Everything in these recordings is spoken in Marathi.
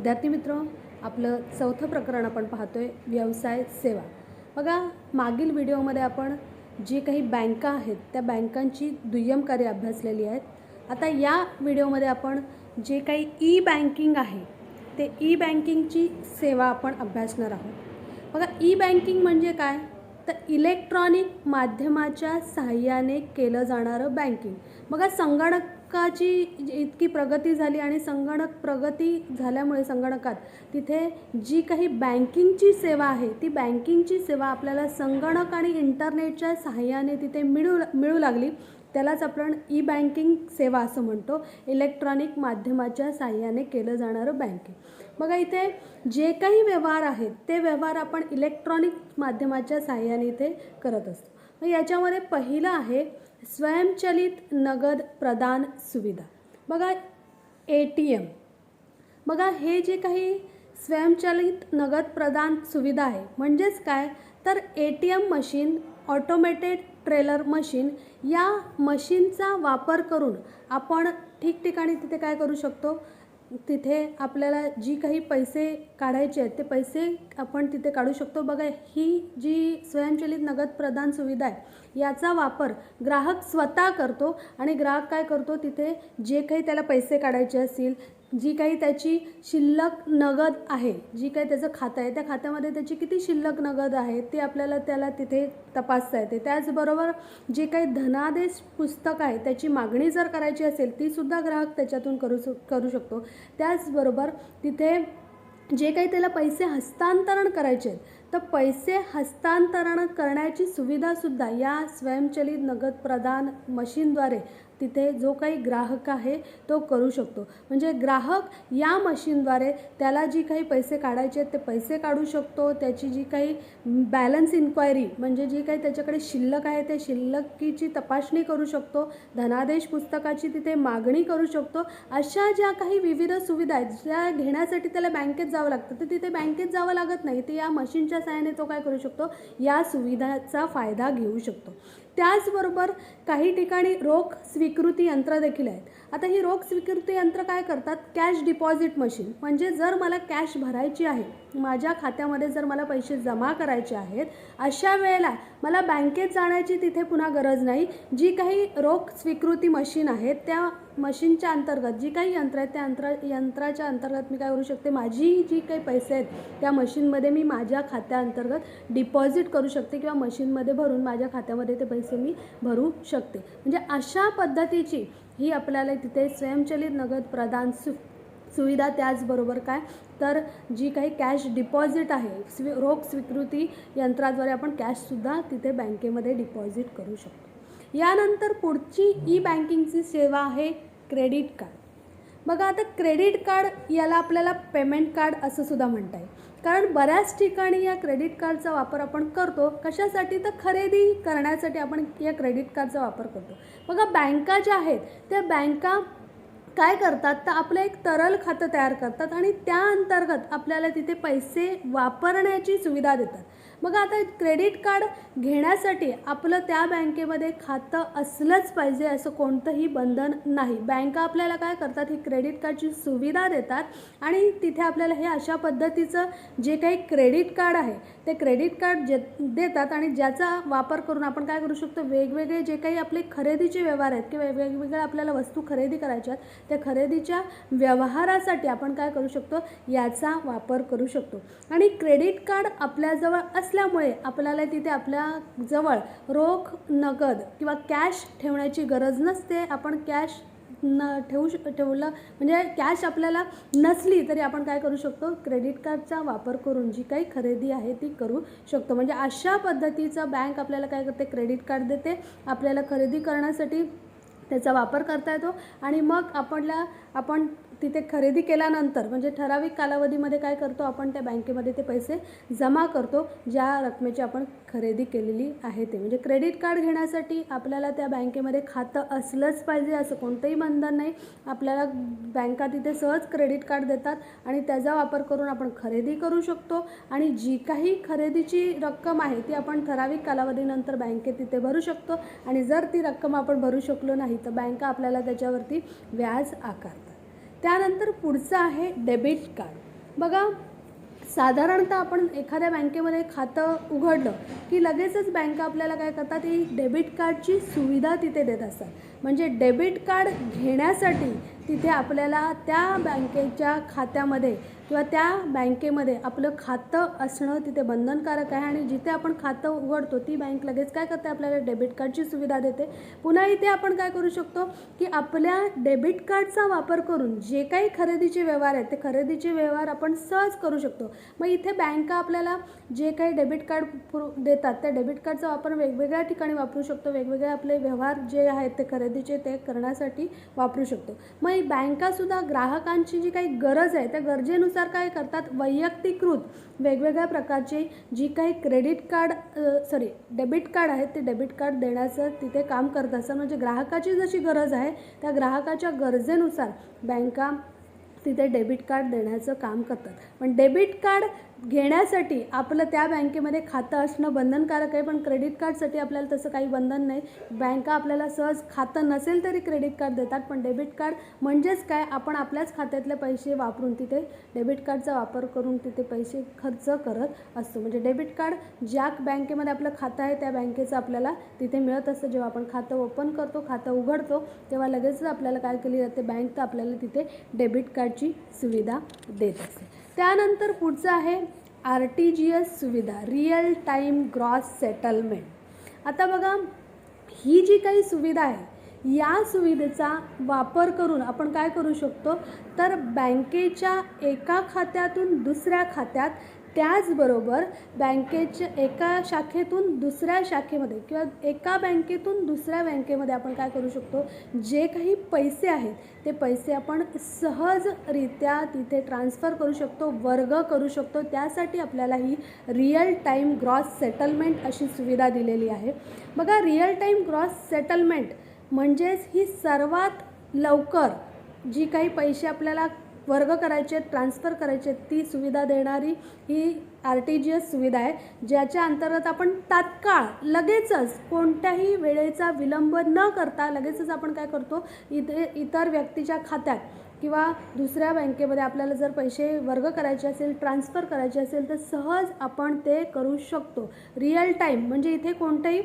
विद्यार्थी मित्र, आपलं चौथं प्रकरण आपण पाहतोय व्यवसाय सेवा. बघा, मागील व्हिडिओमध्ये आपण जी काही बँका आहेत त्या बँकांची दुय्यम कार्य अभ्यासलेली आहेत. आता या व्हिडिओमध्ये आपण जे काही ई बँकिंग आहे ते ई बँकिंगची सेवा आपण अभ्यासणार आहोत. बघा, ई बँकिंग म्हणजे काय, तर इलेक्ट्रॉनिक माध्यमाच्या सहाय्याने केलं जाणारं बँकिंग. बघा, संगणकाची इतकी प्रगती झाली आणि संगणक प्रगती झाल्यामुळे संगणकात तिथे जी काही बँकिंगची सेवा आहे ती बँकिंगची सेवा आपल्याला संगणक आणि इंटरनेटच्या सहाय्याने तिथे मिळू लागली. त्यालाच आपण ई बँकिंग सेवा असं म्हणतो. इलेक्ट्रॉनिक माध्यमाच्या सहाय्याने केलं जाणारं बँकिंग. बघा, इथे जे काही व्यवहार आहेत ते व्यवहार आपण इलेक्ट्रॉनिक माध्यमाच्या सहाय्याने इथे करत असतो. मग याच्यामध्ये पहिलं आहे स्वयंचलित नगद प्रदान सुविधा. बघा, ATM. बघा, हे जे काही स्वयंचलित नगद प्रदान सुविधा आहे म्हणजेच काय, तर ATM machine, automated trailer machine, या मशीनचा वापर करून आपण ठिकठिकाणी तिथे काय करू शकतो, तिथे आपल्याला जी काही पैसे काढायचे आहेत ते पैसे आपण तिथे काढू शकतो. बघा, ही जी स्वयंचलित नगद प्रदान सुविधा आहे याचा वापर ग्राहक स्वतः करतो आणि ग्राहक काय करतो, तिथे जे काही त्याला पैसे काढायचे असतील, जी काही त्याची शिल्लक नगद आहे, जी काही त्याचं खातं आहे त्या खात्यामध्ये त्याची किती शिल्लक नगद आहे ते आपल्याला त्याला तिथे तपासता येते. त्याचबरोबर जे काही धनादेश पुस्तक आहे त्याची मागणी जर करायची असेल तीसुद्धा ग्राहक त्याच्यातून करू शकतो. त्याचबरोबर तिथे जे काही त्याला पैसे हस्तांतरण करायचे आहेत तर पैसे हस्तांतरण करण्याची सुविधासुद्धा या स्वयंचलित नगद प्रदान मशीनद्वारे तिथे जो काही ग्राहक आहे तो करू शकतो. म्हणजे ग्राहक या मशीनद्वारे त्याला जी काही पैसे काढायचे आहेत ते पैसे काढू शकतो. त्याची जी काही बॅलन्स इन्क्वायरी म्हणजे जी काही त्याच्याकडे शिल्लक आहे त्या शिल्लकीची तपासणी करू शकतो. धनादेश पुस्तकाची तिथे मागणी करू शकतो. अशा ज्या काही विविध सुविधा आहेत ज्या घेण्यासाठी त्याला बँकेत जावं लागतं तर तिथे बँकेत जावं लागत नाही. ते या मशीनच्या सहाय्याने तो काय करू शकतो, या सुविधाचा फायदा घेऊ शकतो. त्याचबरोबर काही ठिकाणी रोख स्वीकृती यंत्र देखील आहेत. आता ही रोख स्वीकृती यंत्र काय करतात, कॅश डिपॉझिट मशीन. म्हणजे जर मला कॅश भरायची आहे, माझ्या खात्यामध्ये जर मला पैसे जमा करायचे आहेत, अशा वेळेला मला बँकेत जाण्याची तिथे पुन्हा गरज नाही. जी काही रोख स्वीकृती मशीन आहे त्या मशीनच्या अंतर्गत जी काही यंत्र आहेत त्या यंत्राच्या अंतर्गत मी काय करू शकते, माझी जी काही पैसे आहेत त्या मशीनमध्ये मी माझ्या खात्याअंतर्गत डिपॉझिट करू शकते किंवा मशीनमध्ये भरून माझ्या खात्यामध्ये ते पैसे मी भरू शकते. म्हणजे अशा पद्धतीची ही आपल्याला तिथे स्वयंचलित नगद प्रदान सुविधा. त्याचबरोबर काय, तर जी काही कॅश डिपॉझिट आहे रोख स्वीकृती यंत्राद्वारे आपण कॅशसुद्धा तिथे बँकेमध्ये डिपॉझिट करू शकतो. यानंतर पुढची ई बँकिंगची सेवा आहे क्रेडिट कार्ड. बघा, आता क्रेडिट कार्ड याला आपल्याला पेमेंट कार्ड असं सुद्धा म्हणता येईल. कारण बऱ्याच ठिकाणी या क्रेडिट कार्डचा वापर आपण करतो. कशासाठी, तर खरेदी करण्यासाठी आपण या क्रेडिट कार्डचा वापर करतो. बघा, बँका ज्या आहेत त्या बँका काय करतात, तर आपलं एक तरल खातं तयार करतात आणि त्या अंतर्गत आपल्याला तिथे पैसे वापरण्याची सुविधा देतात. बघा, आता क्रेडिट कार्ड घेण्यासाठी आपलं त्या बँकेमध्ये खातं असलंच पाहिजे असं कोणतंही बंधन नाही. बँका आपल्याला काय करतात, ही क्रेडिट कार्डची सुविधा देतात आणि तिथे आपल्याला हे अशा पद्धतीचं जे काही क्रेडिट कार्ड आहे ते क्रेडिट कार्ड देतात आणि ज्याचा वापर करून आपण काय करू शकतो, वेगवेगळे जे काही आपले खरेदीचे व्यवहार आहेत किंवा वेगवेगळ्या आपल्याला वस्तू खरेदी करायच्या आहेत त्या खरेदीच्या व्यवहारासाठी आपण काय करू शकतो, याचा वापर करू शकतो. आणि क्रेडिट कार्ड आपल्याजवळ असल्यामुळे आपल्याला तिथे आपल्या जवळ रोख नगद किंवा कॅश ठेवण्याची गरज नसते. आपण कॅश ठेवलं म्हणजे कॅश आपल्याला नसली तरी आपण काय करू शकतो, क्रेडिट कार्डचा वापर करून जी काही खरेदी आहे ती करू शकतो. म्हणजे अशा पद्धतीचा बँक आपल्याला काय करते, क्रेडिट कार्ड देते. आपल्याला खरेदी करण्यासाठी त्याचा वापर करता येतो आणि मग आपण तिथे खरेदी केल्यानंतर म्हणजे ठराविक कालावधीमध्ये काय करतो, आपण त्या बँकेमध्ये ते पैसे जमा करतो ज्या रकमेची आपण खरेदी केलेली आहे ते. म्हणजे क्रेडिट कार्ड घेण्यासाठी आपल्याला त्या बँकेमध्ये खातं असलंच पाहिजे असं कोणतंही बंधन नाही. आपल्याला बँका तिथे सहज क्रेडिट कार्ड देतात आणि त्याचा वापर करून आपण खरेदी करू शकतो आणि जी काही खरेदीची रक्कम आहे ती आपण ठराविक कालावधीनंतर बँकेत तिथे भरू शकतो आणि जर ती रक्कम आपण भरू शकलो नाही तर बँका आपल्याला त्याच्यावरती व्याज आकारतात. त्यानंतर पुढचं आहे डेबिट कार्ड. बघा, साधारणतः आपण एखाद्या बँकेमध्ये खातं उघडलं की लगेचच बँका आपल्याला काय करतात, ही डेबिट कार्डची सुविधा तिथे देत असतात. म्हणजे डेबिट कार्ड घेण्यासाठी तिथे आपल्याला त्या बँकेच्या खात्यामध्ये किंवा त्या बँकेमध्ये आपलं खातं असणं तिथे बंधनकारक आहे. आणि जिथे आपण खातं उघडतो ती बँक लगेच काय करते, आपल्याला डेबिट कार्डची सुविधा देते. पुन्हा इथे आपण काय करू शकतो की आपल्या डेबिट कार्डचा वापर करून जे काही खरेदीचे व्यवहार आहेत ते खरेदीचे व्यवहार आपण सहज करू शकतो. मग इथे बँका आपल्याला जे काही डेबिट कार्ड देतात त्या डेबिट कार्डचा वापर वेगवेगळ्या ठिकाणी वापरू शकतो. वेगवेगळे आपले व्यवहार जे आहेत ते खरेदीचे ते करण्यासाठी वापरू शकतो. मग बँकासुद्धा ग्राहकांची जी काही गरज आहे त्या गरजेनुसार काय करतात, वैयक्तिकृत वेगवेगळ्या प्रकारचे जी काही डेबिट कार्ड आहेत ते डेबिट कार्ड देण्याचं तिथे काम करत असतात. म्हणजे ग्राहकाची जशी गरज आहे त्या ग्राहकाच्या गरजेनुसार बँका तिथे डेबिट कार्ड देण्याचं काम करतात. पण डेबिट कार्ड घेण्यासाठी आपलं त्या बँकेमध्ये खातं असणं बंधनकारक आहे. पण क्रेडिट कार्डसाठी आपल्याला तसं काही बंधन नाही. बँका आपल्याला सहज खातं नसेल तरी क्रेडिट कार्ड देतात. पण डेबिट कार्ड म्हणजेच काय, आपण आपल्याच खात्यातले पैसे वापरून तिथे डेबिट कार्डचा वापर करून तिथे पैसे खर्च करत असतो. म्हणजे डेबिट कार्ड ज्या बँकेमध्ये आपलं खातं आहे त्या बँकेचं आपल्याला तिथे मिळत असतं. जेव्हा आपण खातं ओपन करतो, खातं उघडतो, तेव्हा लगेचच आपल्याला काय केली जाते, बँक तर आपल्याला तिथे डेबिट कार्डची सुविधा देत असते. त्यानंतर पुढचं आहे RTGS सुविधा, रिअल टाईम ग्रॉस सेटलमेंट. आता बघा, ही जी काही सुविधा आहे या सुविधेचा वापर करून आपण काय करू शकतो, तर बँकेच्या एका खात्यातून दुसऱ्या खात्यात, त्याचबरोबर बँकेच्या एका शाखेतून दुसऱ्या शाखेमध्ये किंवा एका बँकेतून दुसऱ्या बँकेमध्ये आपण काय करू शकतो, जे काही पैसे आहेत ते पैसे आपण सहजरित्या तिथे ट्रान्सफर करू शकतो, वर्ग करू शकतो. त्यासाठी आपल्याला ही रिअल टाईम ग्रॉस सेटलमेंट अशी सुविधा दिलेली आहे. बघा, रिअल टाईम ग्रॉस सेटलमेंट म्हणजेच ही सर्वात लवकर जी काही पैसे आपल्याला वर्ग करायचे, ट्रान्सफर करायचे ती सुविधा देणारी ही RTGS सुविधा आहे. ज्याच्या अंतर्गत आपण तात्काळ लगेचच कोणत्याही वेळेचा विलंब न करता लगेचच आपण काय करतो, इतर व्यक्तीच्या खात्यात किंवा दुसऱ्या बँकेमध्ये आपल्याला जर पैसे वर्ग करायचे असेल, ट्रान्सफर करायचे असेल तर सहज आपण ते करू शकतो. रिअल टाईम म्हणजे इथे कोणतेही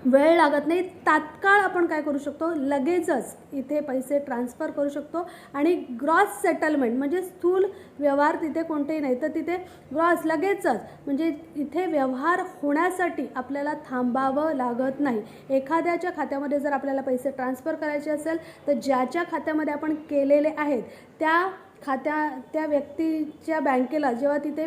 वेळ लागत नाही. तात्काळ आपण काय करू शकतो, लगेचच इथे पैसे ट्रान्सफर करू शकतो. आणि ग्रॉस सेटलमेंट म्हणजे स्थूल व्यवहार तिथे कोणतेही नाही, तर तिथे ग्रॉस लगेचच म्हणजे इथे व्यवहार होण्यासाठी आपल्याला थांबावं लागत नाही. एखाद्याच्या खात्यामध्ये जर आपल्याला पैसे ट्रान्सफर करायचे असेल तर ज्याच्या खात्यामध्ये आपण केलेले आहेत त्या व्यक्तीच्या बँकेला जेव्हा तिथे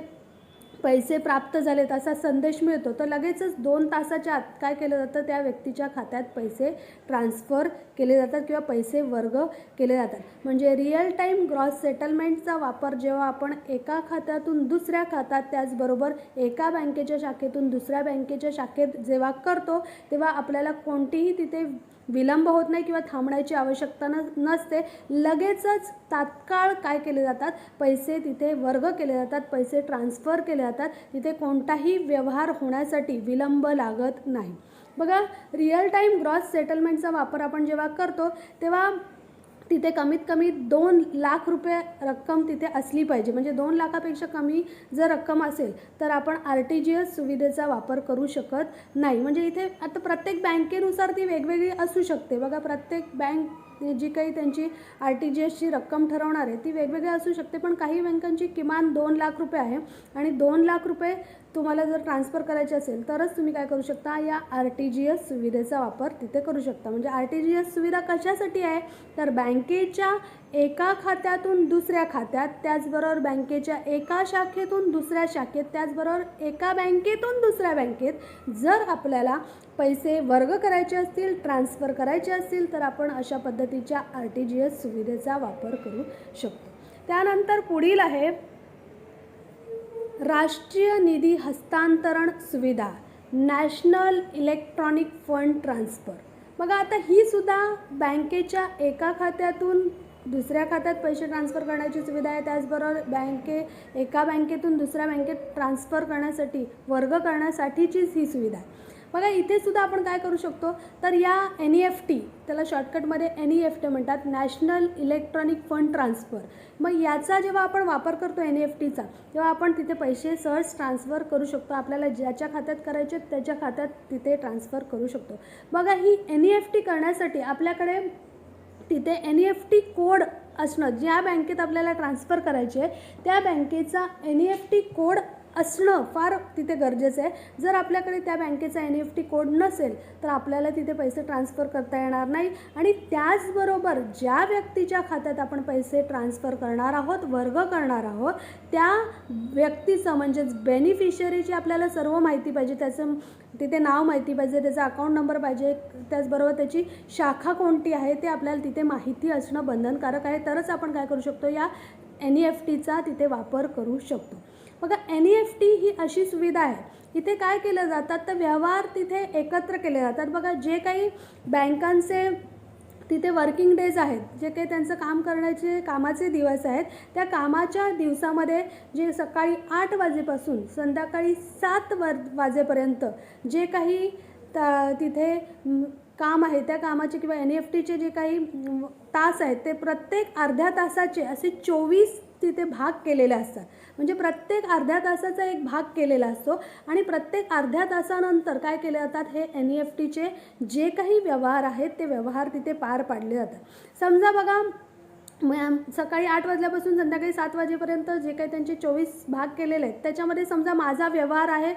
पैसे प्राप्त झालेत असा संदेश मिळतो तर लगेचच 2 तासाच्या आत काय केलं जातं, त्या व्यक्तीच्या खात्यात पैसे ट्रान्सफर केले जातात किंवा पैसे वर्ग केले जातात. म्हणजे रिअल टाईम ग्रॉस सेटलमेंटचा वापर जेव्हा आपण एका खात्यातून दुसऱ्या खात्यात, त्याचबरोबर एका बँकेच्या शाखेतून दुसऱ्या बँकेच्या शाखेत जेव्हा करतो तेव्हा आपल्याला कोणतीही तिथे विलंब होत नाही किंवा थांबण्याची आवश्यकता नसते. लगेचच तात्काळ काय केले जातात, पैसे तिथे वर्ग केले जातात, पैसे ट्रान्सफर केले जातात. तिथे कोणताही व्यवहार होण्यासाठी विलंब लागत नाही. बघा, रिअल टाईम ग्रॉस सेटलमेंटचा वापर आपण जेव्हा करतो तेव्हा तिथे कमीत कमी 2 लाख रुपये रक्कम तिथे असली पाहिजे. म्हणजे 2 लाखापेक्षा कमी जर रक्कम असेल तर आपण RTGS सुविधेचा वापर करू शकत नाही. म्हणजे इथे आता प्रत्येक बँकेनुसार ती वेगवेगळी असू शकते. बघा, प्रत्येक बँक जी काही त्यांची RTGSची रक्कम ठरवणार आहे ती वेगवेगळी असू शकते. पण काही बँकांची किमान 2 लाख रुपये आहे आणि 2 लाख रुपये तुम्हाला जर ट्रान्सफर करायचे असेल तरच तुम्ही काय करू शकता, या RTGS सुविधेचा वापर तिथे करू शकता. म्हणजे RTGS सुविधा कशासाठी आहे, तर बँकेच्या एका खात्यातून दुसऱ्या खात्यात, त्याचबरोबर बँकेच्या एका शाखेतून दुसऱ्या शाखेत, त्याचबरोबर एका बँकेतून दुसऱ्या बँकेत जर आपल्याला पैसे वर्ग करायचे असतील, ट्रान्सफर करायचे असतील तर आपण अशा पद्धतीच्या RTGS सुविधेचा वापर करू शकतो. त्यानंतर पुढील आहे राष्ट्रीय निधी हस्तांतरण सुविधा, नॅशनल इलेक्ट्रॉनिक फंड ट्रान्सफर. बघा, आता ही सुद्धा बँकेच्या एका खात्यातून दुसऱ्या खात्यात पैसे ट्रान्सफर करण्याची सुविधा आहे. त्याचबरोबर एका बँकेतून दुसऱ्या बँकेत ट्रान्सफर करण्यासाठी, वर्ग करण्यासाठीचीच ही सुविधा आहे. बघा इथे सुद्धा आपण काय करू शकतो, तर या NEFT, त्याला शॉर्टकटमध्ये NEFT म्हणतात, नॅशनल इलेक्ट्रॉनिक फंड ट्रान्सफर. मग याचा जेव्हा आपण वापर करतो NEFTचा, तेव्हा आपण तिथे पैसे सहज ट्रान्सफर करू शकतो. आपल्याला ज्याच्या खात्यात करायचे त्याच्या खात्यात तिथे ट्रान्सफर करू शकतो. बघा ही NEFT करण्यासाठी आपल्याकडे तिथे NEFT कोड असणं, ज्या बँकेत आपल्याला ट्रान्सफर करायचे आहे त्या बँकेचा NEFT कोड असणं फार तिथे गरजेचं आहे. जर आपल्याकडे त्या बँकेचा NEFT कोड नसेल तर आपल्याला तिथे पैसे ट्रान्सफर करता येणार नाही. आणि त्याचबरोबर ज्या व्यक्तीच्या खात्यात आपण पैसे ट्रान्सफर करणार आहोत, वर्ग करणार आहोत, त्या व्यक्तीचं म्हणजेच बेनिफिशरीची आपल्याला सर्व माहिती पाहिजे. त्याचं तिथे नाव माहिती पाहिजे, त्याचा अकाउंट नंबर पाहिजे, त्याचबरोबर त्याची शाखा कोणती आहे ते आपल्याला तिथे माहिती असणं बंधनकारक आहे. तरच आपण काय करू शकतो, या NEFTचा तिथे वापर करू शकतो. बघा NEFT ही अशी सुविधा आहे, इथे काय केलं जातात तर व्यवहार तिथे एकत्र केले जातात. बघा जे काही बँकांचे तिथे वर्किंग डेज आहेत, जे काही त्यांचं काम करण्याचे कामाचे दिवस आहेत, त्या कामाच्या दिवसामध्ये जे सकाळी 8 वाजेपासून संध्याकाळी 7 वाजेपर्यंत जे काही तिथे काम आहे त्या कामाचे किंवा NEFTचे जे काही तास आहेत ते प्रत्येक अर्ध्या तासाचे असे 24 तिथे भाग केलेले असतात. म्हणजे प्रत्येक अर्ध्या तासाचा एक भाग केलेला असतो आणि प्रत्येक अर्ध्या तासानंतर काय केले जातात, हे NEFTचे जे काही व्यवहार आहेत ते व्यवहार तिथे पार पाडले जातात. समजा बघा सकाळी 8 वाजल्यापासून संध्याकाळी 7 वाजेपर्यंत जे काही त्यांचे 24 भाग केलेले आहेत त्याच्यामध्ये समजा माझा व्यवहार आहे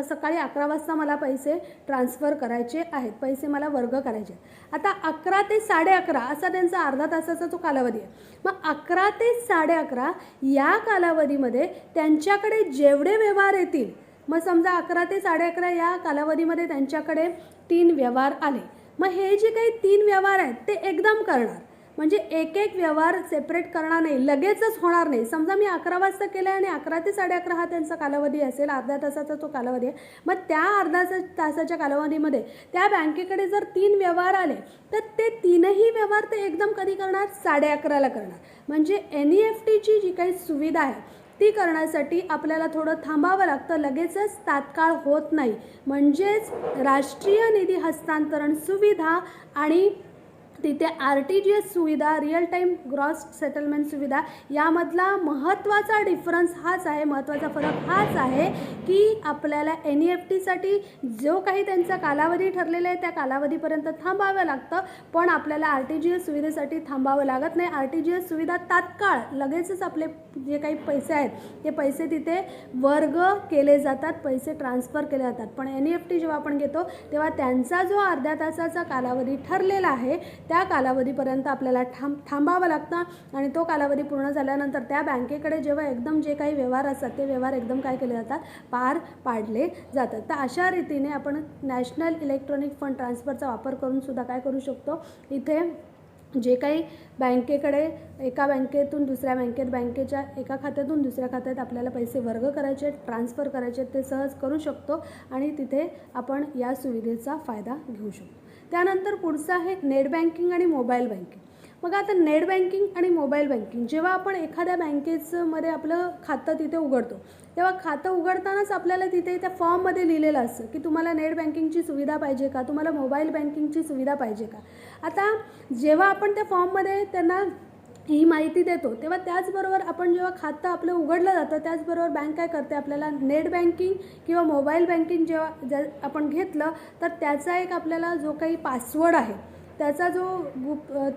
सकाळी 11 वाजता मला पैसे ट्रान्सफर करायचे आहेत, पैसे मला वर्ग करायचे. आता 11 ते 11:30 असा त्यांचा अर्धा तासाचा तो कालावधी आहे. मग 11 ते 11:30 या कालावधीमध्ये त्यांच्याकडे जेवढे व्यवहार येतील, मग समजा 11 ते 11:30 या कालावधीमध्ये त्यांच्याकडे 3 व्यवहार आले, मग हे जे काही 3 व्यवहार आहेत ते एकदम करणार. म्हणजे एक एक व्यवहार सेपरेट करणार नाही, लगेचच होणार नाही. समजा मी 11 वाजता केलं आणि 11 ते 11:30 हा त्यांचा कालावधी असेल, अर्ध्या तासाचा तो कालावधी आहे. मग त्या अर्ध्या तासाच्या कालावधीमध्ये त्या बँकेकडे जर 3 व्यवहार आले तर ते 3ही व्यवहार ते एकदम कधी करणार, 11:30ला करणार. म्हणजे NEFTची जी काही सुविधा आहे ती करण्यासाठी आपल्याला थोडं थांबावं लागतं, लगेचच तात्काळ होत नाही. म्हणजेच राष्ट्रीय निधी हस्तांतरण सुविधा आणि तिथे RTGS सुविधा, रिअल टाईम ग्रॉस सेटलमेंट सुविधा, यामधला महत्त्वाचा डिफरन्स हाच आहे, महत्त्वाचा फरक हाच आहे की आपल्याला NEFTसाठी जो काही त्यांचा कालावधी ठरलेला आहे त्या कालावधीपर्यंत थांबावं लागतं, पण आपल्याला RTGS सुविधेसाठी थांबावं लागत नाही. RTGS सुविधा तात्काळ लगेचच आपले जे काही पैसे आहेत ते पैसे तिथे वर्ग केले जातात, पैसे ट्रान्सफर केले जातात. पण NEFT जेव्हा आपण घेतो तेव्हा त्यांचा जो अर्ध्या तासाचा कालावधी ठरलेला आहे त्या कालावधीपर्यंत आपल्याला थांबावं लागतं आणि तो कालावधी पूर्ण झाल्यानंतर त्या बँकेकडे जेव्हा एकदम जे काही व्यवहार असतात ते व्यवहार एकदम काय केले जातात, पार पाडले जातात. तर अशा रीतीने आपण नॅशनल इलेक्ट्रॉनिक फंड ट्रान्सफरचा वापर करून सुद्धा काय करू शकतो, इथे जे काही बँकेकडे एका बँकेतून दुसऱ्या बँकेत, बँकेच्या एका खात्यातून दुसऱ्या खात्यात आपल्याला पैसे वर्ग करायचे, ट्रान्सफर करायचे, ते सहज करू शकतो आणि तिथे आपण या सुविधेचा फायदा घेऊ शकतो. त्यानंतर पुढचं आहे नेट बँकिंग आणि मोबाईल बँकिंग. मग आता नेट बँकिंग आणि मोबाईल बँकिंग, जेव्हा आपण एखाद्या बँकेमध्ये आपलं खातं तिथे उघडतो तेव्हा खातं उघडतानाच आपल्याला तिथे त्या फॉर्ममध्ये लिहिलेलं असतं की तुम्हाला नेट बँकिंगची सुविधा पाहिजे का, तुम्हाला मोबाईल बँकिंगची सुविधा पाहिजे का. आता जेव्हा आपण त्या फॉर्ममध्ये त्यांना ही माहिती देतो तेव्हा त्याचबरोबर आपण जेव्हा खातं आपलं उघडलं जातं त्याचबरोबर बँक काय करते, आपल्याला नेट बँकिंग किंवा मोबाईल बँकिंग जेव्हा आपण घेतलं तर त्याचा एक आपल्याला जो काही पासवर्ड आहे त्याचा जो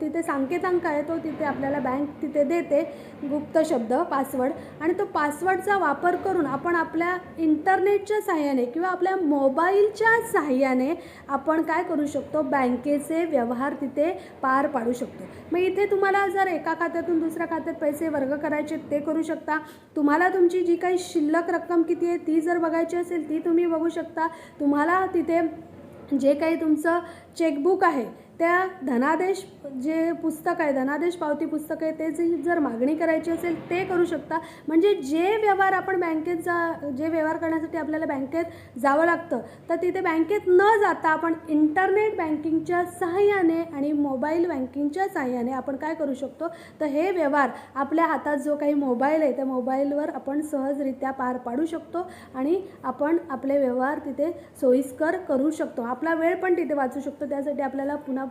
तिथे संकेतांक आहे तो तिथे आपल्याला बँक तिथे देते, गुप्त शब्द पासवर्ड, आणि तो पासवर्डचा वापर करून आपण आपल्या इंटरनेटच्या सहाय्याने किंवा आपल्या मोबाईलच्या सहाय्याने आपण काय करू शकतो, बँकेचे व्यवहार तिथे पार पाडू शकतो. मग इथे तुम्हाला जर एका खात्यातून दुसऱ्या खात्यात पैसे वर्ग करायचे ते करू शकता. तुम्हाला तुमची जी काही शिल्लक रक्कम किती आहे ती जर बघायची असेल ती तुम्ही बघू शकता. तुम्हाला तिथे जे काही तुमचं चेकबुक आहे त्या धनादेश जे पुस्तक आहे धनादेश पावती पुस्तक आहे त्याची जर मागणी करायची असेल ते करू शकता. म्हणजे जे व्यवहार आपण जे व्यवहार करण्यासाठी आपल्याला बँकेत जावं लागतं तर तिथे बँकेत न जाता आपण इंटरनेट बँकिंगच्या सहाय्याने आणि मोबाईल बँकिंगच्या सहाय्याने आपण काय करू शकतो तर हे व्यवहार आपल्या हातात जो काही मोबाईल आहे त्या मोबाईलवर आपण सहजरित्या पार पाडू शकतो आणि आपण आपले व्यवहार तिथे सोयीस्कर करू शकतो. आपला वेळ पण तिथे वाचू शकतो. त्यासाठी आपल्याला पुन्हा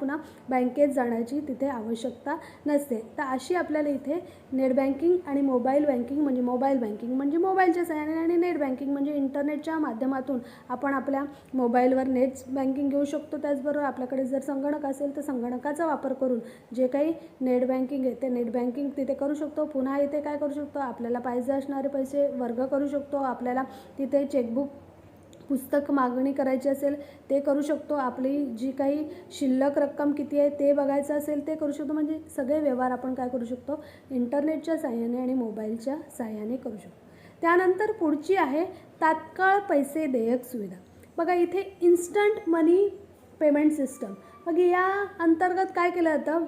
बँकेत जाण्याची तिथे आवश्यकता नसते. तर अशी आपल्याला इथे नेट बँकिंग आणि मोबाईल बँकिंग म्हणजे मोबाईलच्या सहाय्याने आणि नेट बँकिंग म्हणजे इंटरनेटच्या माध्यमातून आपण आपल्या मोबाईलवर नेट बँकिंग घेऊ शकतो. त्याचबरोबर आपल्याकडे जर संगणक असेल तर संगणकाचा वापर करून जे काही नेट बँकिंग आहे ते नेट बँकिंग तिथे करू शकतो. पुन्हा इथे काय करू शकतो आपल्याला पाहिजे असणारे पैसे वर्ग करू शकतो. आपल्याला तिथे चेकबुक पुस्तक मागणी करायची असेल ते करू शकतो. आपली जी काही शिल्लक रक्कम किती आहे ते बघायचं असेल ते करू शकतो. म्हणजे सगळे व्यवहार आपण काय करू शकतो इंटरनेटच्या सहाय्याने आणि मोबाईलच्या सहाय्याने करू शकतो. त्यानंतर पुढची आहे तात्काळ पैसे देयक सुविधा. बघा इथे इन्स्टंट मनी पेमेंट सिस्टम. मग या अंतर्गत काय केलं जातं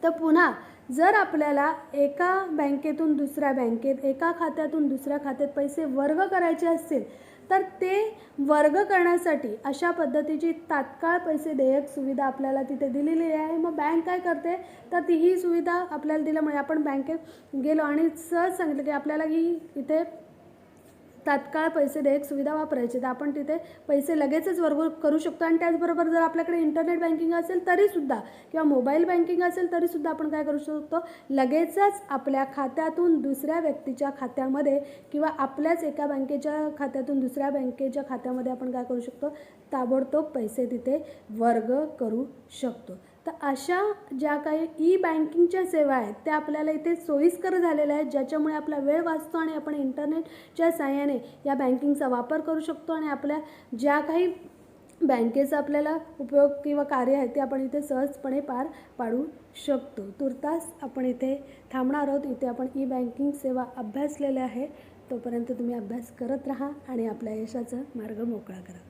तर पुन्हा जर आपल्याला एका बँकेतून दुसऱ्या बँकेत एका खात्यातून दुसऱ्या खात्यात पैसे वर्ग करायचे असतील तर ते वर्ग करण्यासाठी अशा पद्धतीची तात्काळ पैसे देयक सुविधा आपल्याला तिथे दिलेली आहे. मग बँक काय करते तर ही सुविधा आपल्याला दिल्यामुळे आपण बँकेत गेलो आणि सहज सांगितलं की आपल्याला ही इथे तात्काळ पैसे देयक सुविधा वापरायची तर आपण तिथे पैसे लगेचच वर्ग करू शकतो. आणि त्याचबरोबर जर आपल्याकडे इंटरनेट बँकिंग असेल तरीसुद्धा किंवा मोबाईल बँकिंग असेल तरीसुद्धा आपण काय करू शकतो लगेचच आपल्या खात्यातून दुसऱ्या व्यक्तीच्या खात्यामध्ये किंवा आपल्याच एका बँकेच्या खात्यातून दुसऱ्या बँकेच्या खात्यामध्ये आपण काय करू शकतो ताबडतोब पैसे तिथे वर्ग करू शकतो. तर अशा ज्या काही ई बँकिंगच्या सेवा आहेत त्या आपल्याला इथे सोयीस्कर झालेल्या आहेत ज्याच्यामुळे आपला वेळ वाचतो आणि आपण इंटरनेटच्या सहाय्याने या बँकिंगचा वापर करू शकतो आणि आपल्या ज्या काही बँकेचा आपल्याला उपयोग किंवा कार्य आहे ते आपण इथे सहजपणे पार पाडू शकतो. तुर्तास आपण इथे थांबणार आहोत. इथे आपण ई बँकिंग सेवा अभ्यासलेल्या आहे. तोपर्यंत तुम्ही अभ्यास करत राहा आणि आपल्या यशाचा मार्ग मोकळा करा.